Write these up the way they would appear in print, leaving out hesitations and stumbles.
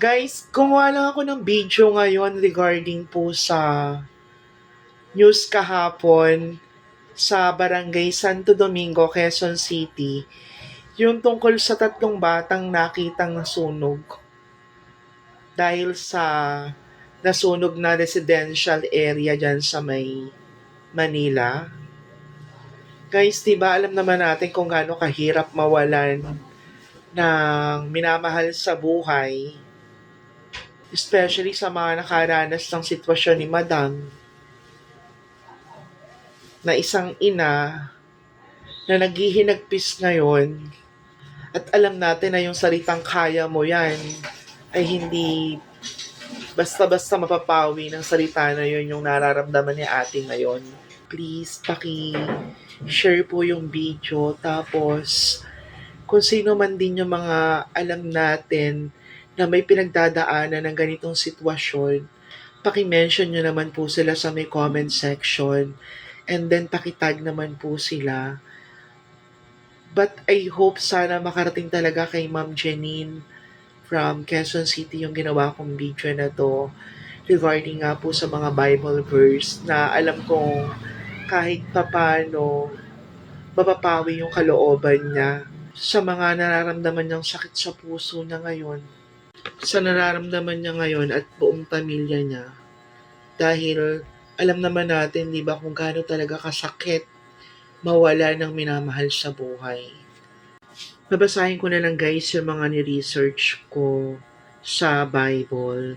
Guys, gumawa lang ako ng video ngayon regarding po sa news kahapon sa Barangay Santo Domingo, Quezon City, yung tungkol sa tatlong batang nakitang nasunog dahil sa nasunog na residential area dyan sa may Manila. Guys, di ba alam naman natin kung gaano kahirap mawalan ng minamahal sa buhay, especially sa mga nakaranas ng sitwasyon ni Madam na isang ina na naghihinagpis ngayon at alam natin na yung salitang kaya mo yan ay hindi basta-basta mapapawi ng salita na yun yung nararamdaman ni ate ngayon. Please, paki-share po yung video. Tapos, kung sino man din yung mga alam natin na may pinagdadaanan ng ganitong sitwasyon, paki-mention nyo naman po sila sa may comment section. And then, pakitag naman po sila. But I hope sana makarating talaga kay Ma'am Janine from Quezon City yung ginawa kong video na to regarding nga po sa mga Bible verse na alam kong kahit papano mapapawi yung kalooban niya sa mga nararamdaman niyang sakit sa puso na ngayon, sa nararamdaman niya ngayon at buong pamilya niya. Dahil alam naman natin, di ba, kung gaano talaga kasakit mawala ng minamahal sa buhay. Babasahin ko na lang guys yung mga ni-research ko sa Bible.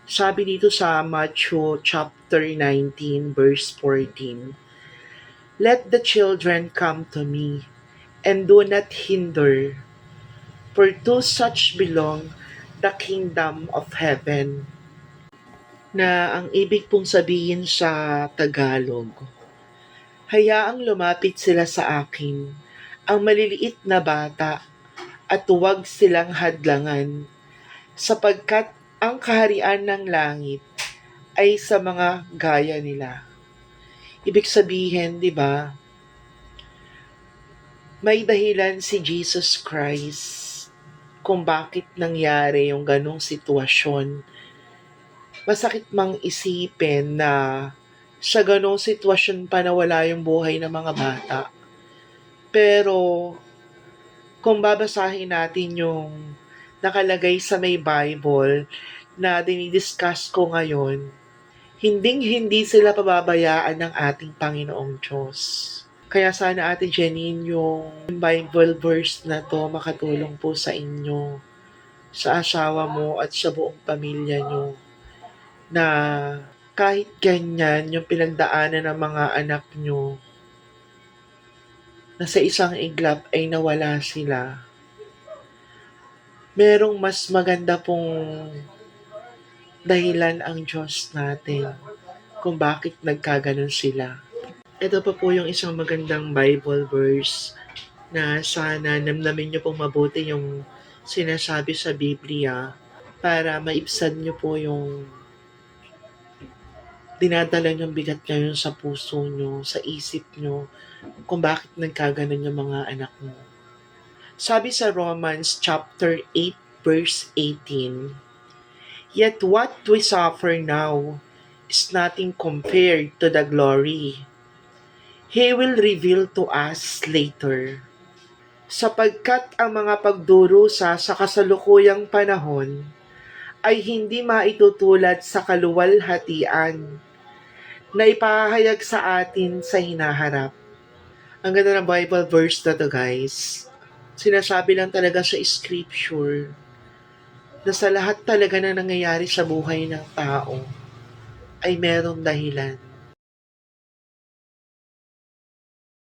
Sabi dito sa Matthew chapter 19 verse 14, "Let the children come to me, and do not hinder, for to such belong the kingdom of heaven." Na ang ibig pong sabihin sa Tagalog, hayaang lumapit sila sa akin, ang maliliit na bata, at huwag silang hadlangan, sapagkat ang kaharian ng langit ay sa mga gaya nila. Ibig sabihin, di ba, may dahilan si Jesus Christ kung bakit nangyari yung ganong sitwasyon. Masakit mang isipin na sa ganong sitwasyon pa nawala yung buhay ng mga bata. Pero kung babasahin natin yung nakalagay sa may Bible na dinidiscuss ko ngayon, hinding-hindi sila pababayaan ng ating Panginoong Diyos. Kaya sana Ate Janine, yung Bible verse na to makatulong po sa inyo, sa asawa mo at sa buong pamilya nyo, na kahit ganyan yung pinagdaanan ng mga anak nyo, na sa isang iglap ay nawala sila. Merong mas maganda pong dahilan ang Diyos natin kung bakit nagkaganon sila. Ito pa po yung isang magandang Bible verse na sana namnamin niyo pong mabuti yung sinasabi sa Biblia para maibsan niyo po yung dinadala niyong bigat ngayon sa puso niyo, sa isip niyo, kung bakit nagkaganon yung mga anak mo. Sabi sa Romans chapter 8 verse 18, "Yet what we suffer now is nothing compared to the glory He will reveal to us later. Sapagkat ang mga pagdurusa sa kasalukuyang panahon ay hindi maitutulad sa kaluwalhatian na ipahayag sa atin sa hinaharap." Ang ganda ng Bible verse na to guys. Sinasabi lang talaga sa scripture na sa lahat talaga na nangyayari sa buhay ng tao ay merong dahilan.